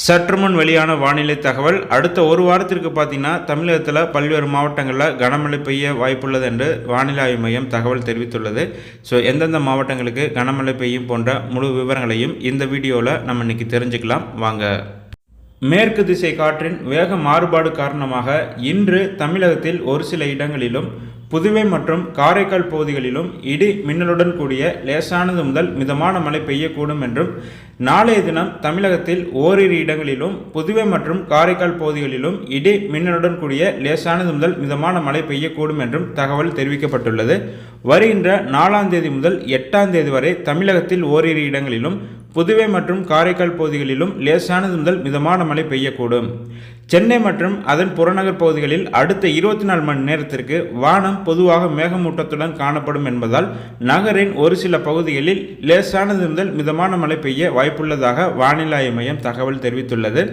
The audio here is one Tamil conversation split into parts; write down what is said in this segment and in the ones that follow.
சற்றுமுன் வெளியான வானிலை தகவல். அடுத்த ஒரு வாரத்திற்கு பார்த்தீங்கன்னா தமிழகத்தில் பல்வேறு மாவட்டங்களில் கனமழை பெய்ய வாய்ப்புள்ளது என்று வானிலை ஆய்வு மையம் தகவல் தெரிவித்துள்ளது. ஸோ எந்தெந்த மாவட்டங்களுக்கு கனமழை பெய்யும் போன்ற முழு விவரங்களையும் இந்த வீடியோவில் நம்ம இன்னைக்கு தெரிஞ்சுக்கலாம் வாங்க. மேற்கு திசை காற்றின் வேக மாறுபாடு காரணமாக இன்று தமிழகத்தில் ஒரு சில இடங்களிலும் புதுவை மற்றும் காரைக்கால் பகுதிகளிலும் இடி மின்னலுடன் கூடிய லேசானது முதல் மிதமான மழை பெய்யக்கூடும் என்றும், நாளைய தினம் தமிழகத்தில் ஓரிரு இடங்களிலும் புதுவை மற்றும் காரைக்கால் பகுதிகளிலும் இடி மின்னலுடன் கூடிய லேசானது முதல் மிதமான மழை பெய்யக்கூடும் என்றும் தகவல் தெரிவிக்கப்பட்டுள்ளது. வருகின்ற 4ஆம் தேதி முதல் 8ஆம் தேதி வரை தமிழகத்தில் ஓரிரு இடங்களிலும் புதுவை மற்றும் காரைக்கால் பகுதிகளிலும் லேசானது முதல் மிதமான மழை பெய்யக்கூடும். சென்னை மற்றும் அதன் புறநகர் பகுதிகளில் அடுத்த 24 மணி நேரத்திற்கு வானம் பொதுவாக மேகமூட்டத்துடன் காணப்படும் என்பதால் நகரின் ஒரு சில பகுதிகளில் லேசானது முதல் மிதமான மழை பெய்ய வாய்ப்புள்ளதாக வானிலை ஆய்வு மையம் தகவல் தெரிவித்துள்ளது.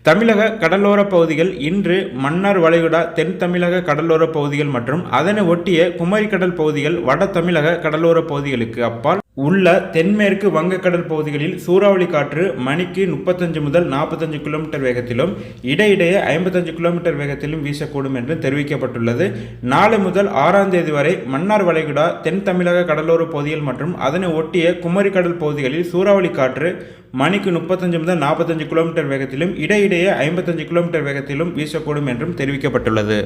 தமிழக கடலோர பகுதிகள் இன்று மன்னார் வளைகுடா, தென் தமிழக கடலோர பகுதிகள் மற்றும் அதனை ஒட்டிய குமரிக்கடல் பகுதிகள், வட தமிழக கடலோர பகுதிகளுக்கு அப்பால் உள்ள தென்மேற்கு வங்கக்கடல் பகுதிகளில் சூறாவளி காற்று மணிக்கு 35 முதல் 45 கிலோமீட்டர் வேகத்திலும் இடையிடையே 55 கிலோமீட்டர் வேகத்திலும் வீசக்கூடும் என்று தெரிவிக்கப்பட்டுள்ளது. நாளை முதல் 6ஆம் தேதி வரை மன்னார் வளைகுடா, தென் தமிழக கடலோர பகுதிகள் மற்றும் அதனை ஒட்டிய குமரிக்கடல் பகுதிகளில் சூறாவளி காற்று மணிக்கு 35 முதல் 45 கிலோமீட்டர் வேகத்திலும் இடையிடையே 55 கிலோமீட்டர் வேகத்திலும் வீசக்கூடும் என்றும் தெரிவிக்கப்பட்டுள்ளது.